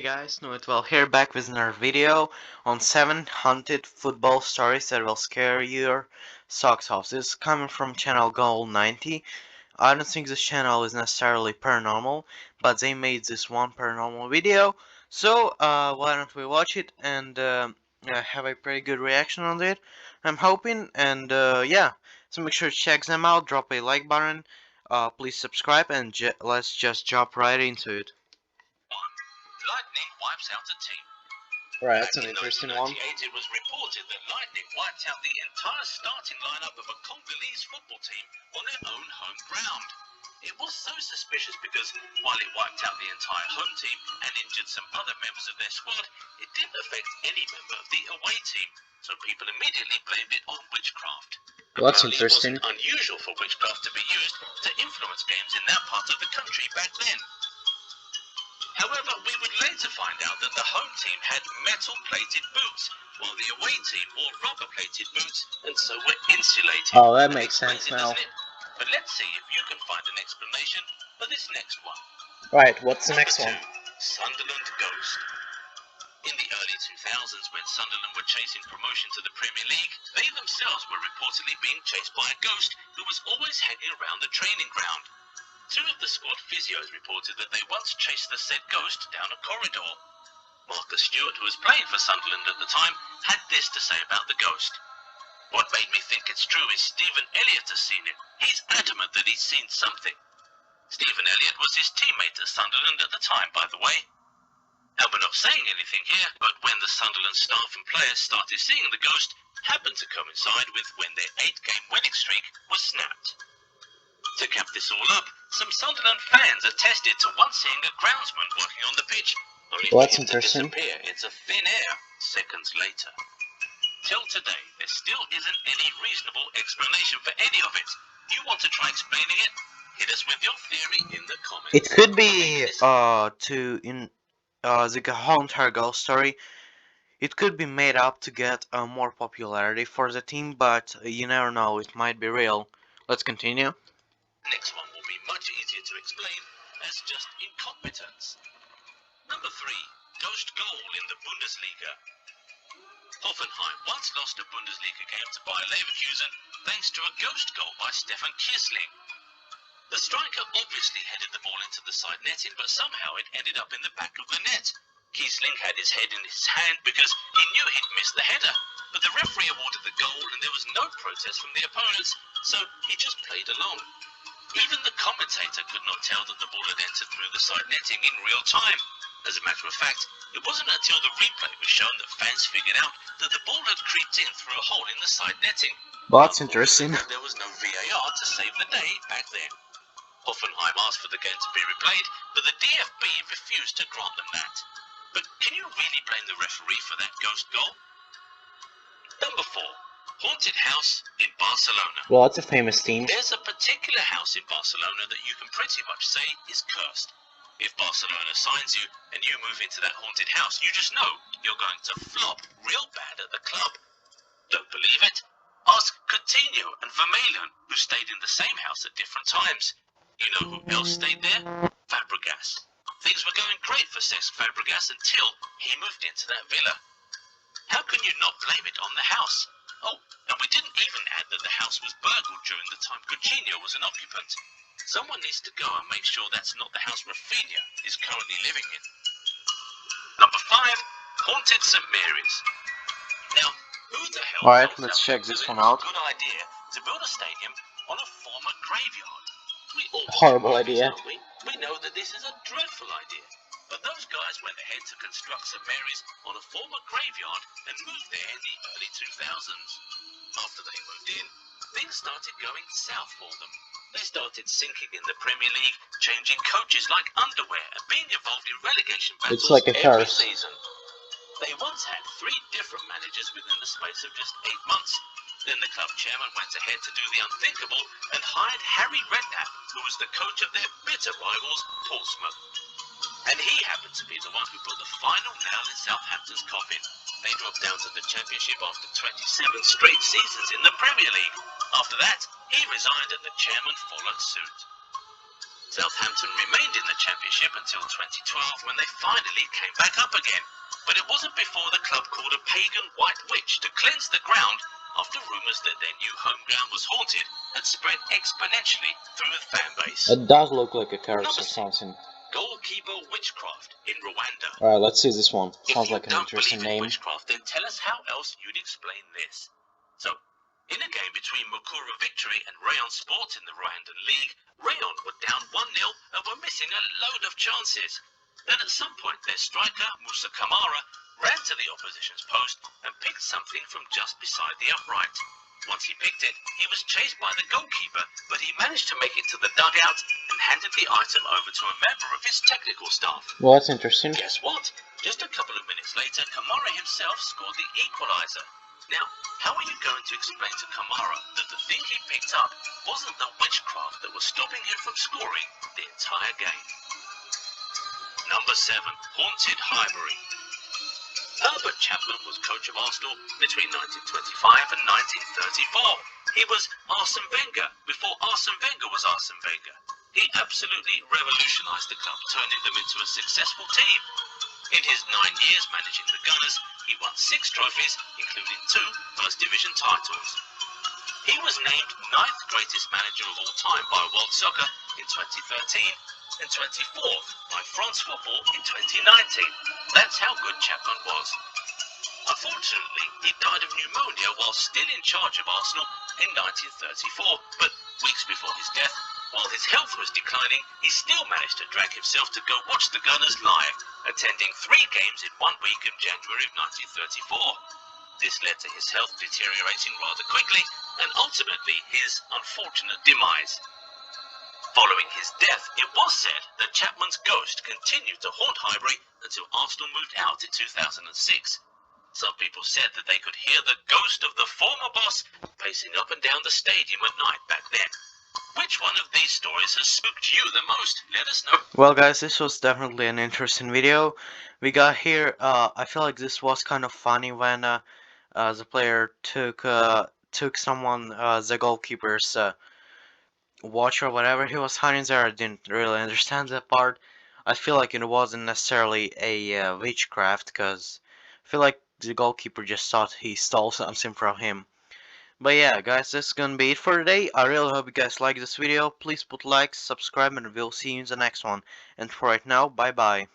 guys, know it well here, back with another video on 7 haunted football stories that will scare your socks off. This is coming from channel Goal 90. I don't think this channel is necessarily paranormal, but they made this one paranormal video, so why don't we watch it and have a pretty good reaction on it, I'm hoping. And yeah, so make sure to check them out, drop a like button, please subscribe, and let's just jump right into it. Lightning wipes out a team. Right, that's Back an in interesting 1998, one. it was reported that Lightning wiped out the entire starting lineup of a Congolese football team on their own home ground. It was so suspicious because while it wiped out the entire home team and injured some other members of their squad, it didn't affect any member of the away team, so people immediately blamed it on witchcraft. Well, that's Apparently, interesting. it wasn't unusual for witchcraft to be used to influence games in that part of the country back then. However, we would later find out that the home team had metal-plated boots, while the away team wore rubber-plated boots and so were insulated. Oh, that makes sense now. Doesn't it? But let's see if you can find an explanation for this next one. Right, what's the Number next 2, one? Sunderland Ghost. In the early 2000s, when Sunderland were chasing promotion to the Premier League, they themselves were reportedly being chased by a ghost who was always hanging around the training ground. 2 of the squad physios reported that they once chased the said ghost down a corridor. Marcus Stewart, who was playing for Sunderland at the time, had this to say about the ghost. What made me think it's true is Stephen Elliott has seen it. He's adamant that he's seen something. Stephen Elliott was his teammate at Sunderland at the time, by the way. Now, we're not saying anything here, but when the Sunderland staff and players started seeing the ghost, happened to coincide with when their 8-game winning streak was snapped. To cap this all up, some Sunderland fans attested to once seeing a groundsman working on the pitch, only for him to disappear into thin air seconds later. Till today, there still isn't any reasonable explanation for any of it. You want to try explaining it? Hit us with your theory in the comments. It could be the whole entire ghost story. It could be made up to get more popularity for the team, but you never know, it might be real. Let's continue. Next one will be much easier to explain as just incompetence. Number 3, ghost goal in the Bundesliga. Hoffenheim once lost a Bundesliga game to Bayer Leverkusen thanks to a ghost goal by Stefan Kiesling. The striker obviously headed the ball into the side netting, but somehow it ended up in the back of the net. Kiesling had his head in his hand because he knew he'd missed the header, but the referee awarded the goal and there was no protest from the opponents, so he just played along. Even the commentator could not tell that the ball had entered through the side netting in real time. As a matter of fact, it wasn't until the replay was shown that fans figured out that the ball had creeped in through a hole in the side netting. Well, that's interesting. There was no VAR to save the day back then. Hoffenheim asked for the game to be replayed, but the DFB refused to grant them that. But can you really blame the referee for that ghost goal? Number 4. Haunted house in Barcelona. Well, it's a famous team. There's a particular house in Barcelona that you can pretty much say is cursed. If Barcelona signs you and you move into that haunted house, you just know you're going to flop real bad at the club. Don't believe it? Ask Coutinho and Vermaelen, who stayed in the same house at different times. You know who else stayed there? Fabregas. Things were going great for Cesc Fabregas until he moved into that villa. How can you not blame it on the house? Oh, and we didn't even add that the house was burgled during the time Coutinho was an occupant. Someone needs to go and make sure that's not the house Rafinha is currently living in. Number 5, haunted St. Mary's. Now, who the hell Alright, thought let's that check was this a one out. good idea to build a stadium on a former graveyard? We all watch Horrible movies, idea. don't we? We know that this is a dreadful idea. But those guys went ahead to construct St. Mary's on a former graveyard and moved there in the early 2000s. After they moved in, things started going south for them. They started sinking in the Premier League, changing coaches like underwear and being involved in relegation battles It's like a every curse. season. They once had 3 different managers within the space of just 8 months. Then the club chairman went ahead to do the unthinkable and hired Harry Redknapp, who was the coach of their bitter rivals, Portsmouth. And he happened to be the one who put the final nail in Southampton's coffin. They dropped down to the Championship after 27 straight seasons in the Premier League. After that, he resigned and the chairman followed suit. Southampton remained in the Championship until 2012 when they finally came back up again. But it wasn't before the club called a pagan white witch to cleanse the ground after rumours that their new home ground was haunted had spread exponentially through the fan base. It does look like a curse Number or 6. something. Goalkeeper Witchcraft in Rwanda. Alright, let's see this one. If Sounds you like an don't interesting believe in name. witchcraft, then tell us how else you'd explain this. So, in a game between Mukura Victory and Rayon Sport in the Rwandan League, Rayon were down 1-0 and were missing a load of chances. Then at some point their striker, Musa Kamara, ran to the opposition's post and picked something from just beside the upright. Once he picked it, he was chased by the goalkeeper, but he managed to make it to the dugout and handed the item over to a member of his technical staff. Well, that's interesting. Guess what? Just a couple of minutes later, Kamara himself scored the equaliser. Now, how are you going to explain to Kamara that the thing he picked up wasn't the witchcraft that was stopping him from scoring the entire game? Number 7. Haunted Highbury. Herbert Chapman was coach of Arsenal between 1925 and 1934. He was Arsene Wenger before Arsene Wenger was Arsene Wenger. He absolutely revolutionised the club, turning them into a successful team. In his 9 years managing the Gunners, he won 6 trophies, including 2 First Division titles. He was named 9th greatest manager of all time by World Soccer in 2013 and 24th by France Football in 2019. That's how good Chapman was. Unfortunately, he died of pneumonia while still in charge of Arsenal in 1934, but weeks before his death, while his health was declining, he still managed to drag himself to go watch the Gunners live, attending 3 games in 1 week in January of 1934. This led to his health deteriorating rather quickly, and ultimately his unfortunate demise. Following his death, it was said that Chapman's ghost continued to haunt Highbury until Arsenal moved out in 2006. Some people said that they could hear the ghost of the former boss pacing up and down the stadium at night back then. Which one of these stories has spooked you the most? Let us know. Well, guys, this was definitely an interesting video. We got here. I feel like this was kind of funny when the player took someone, the goalkeeper's watch or whatever he was hiding there. I didn't really understand that part. I feel like it wasn't necessarily a witchcraft, because I feel like the goalkeeper just thought he stole something from him. But yeah, guys, that's gonna be it for today. I really hope you guys like this video. Please put likes, subscribe, and we'll see you in the next one. And for right now, bye bye.